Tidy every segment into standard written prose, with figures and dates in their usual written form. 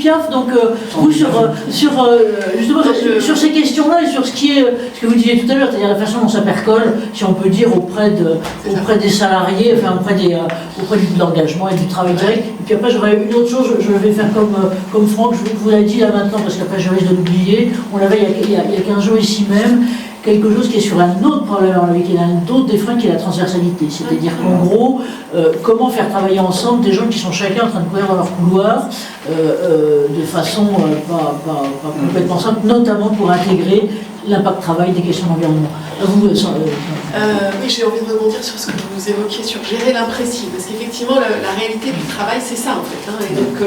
Piaf, donc vous justement sur ces questions-là et sur ce que vous disiez tout à l'heure, c'est-à-dire la façon dont ça percole, si on peut dire, auprès des salariés, enfin auprès de l'engagement et du travail direct. Et puis après, j'aurais une autre chose, je vais faire comme Franck, je vous l'ai dit là maintenant, parce qu'après je risque de l'oublier. On l'avait il y a 15 jours ici même. Quelque chose qui est sur un autre problème, qui est un autre des freins, qui est la transversalité. C'est-à-dire qu'en gros, comment faire travailler ensemble des gens qui sont chacun en train de courir dans leur couloir de façon pas complètement simple, notamment pour intégrer l'impact travail des questions d'environnement. Oui, j'ai envie de rebondir sur ce que vous évoquiez sur gérer l'imprécis, parce qu'effectivement, la réalité du travail, c'est ça en fait. Et donc,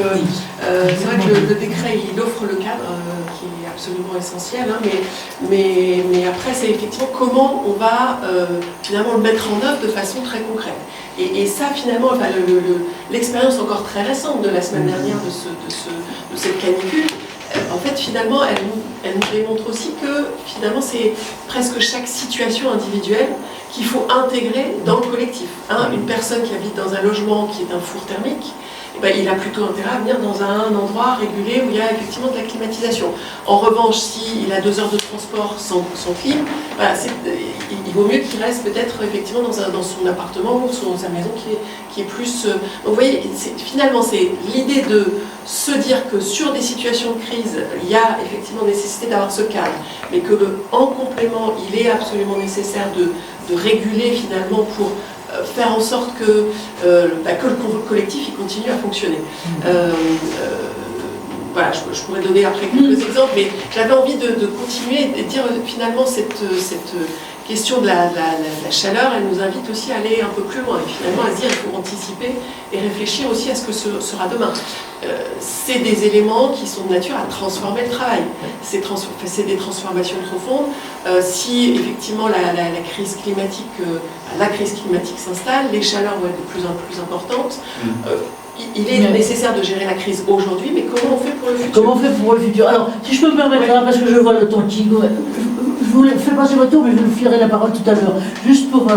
c'est vrai que le décret, il offre le cadre qui est absolument essentiel, mais après, c'est effectivement comment on va finalement le mettre en œuvre de façon très concrète. Et ça, finalement, l'expérience encore très récente de la semaine dernière de cette canicule, en fait, finalement, elle nous démontre aussi que, finalement, c'est presque chaque situation individuelle qu'il faut intégrer dans le collectif. Une personne qui habite dans un logement qui est un four thermique, il a plutôt intérêt à venir dans un endroit régulé où il y a effectivement de la climatisation. En revanche, s'il a 2 heures de transport sans clim, il vaut mieux qu'il reste peut-être effectivement dans son appartement ou sa maison qui est plus... Donc vous voyez, finalement, c'est l'idée de se dire que sur des situations de crise, il y a effectivement nécessité d'avoir ce cadre, mais que en complément, il est absolument nécessaire de réguler finalement pour faire en sorte que le collectif il continue à fonctionner. Voilà, je pourrais donner après quelques exemples, mais j'avais envie de continuer et de dire finalement cette question de la chaleur, elle nous invite aussi à aller un peu plus loin et finalement à se dire qu'il faut anticiper et réfléchir aussi à ce que sera demain. C'est des éléments qui sont de nature à transformer le travail. C'est des transformations profondes. Si effectivement la crise climatique s'installe, les chaleurs vont être de plus en plus importantes. Il est nécessaire de gérer la crise aujourd'hui, mais comment on fait pour le futur? Comment on fait pour le futur? Alors, si je peux me permettre, parce que je vois le temps qui... Je vous fais passer votre tour, mais je vous filerai la parole tout à l'heure. Juste pour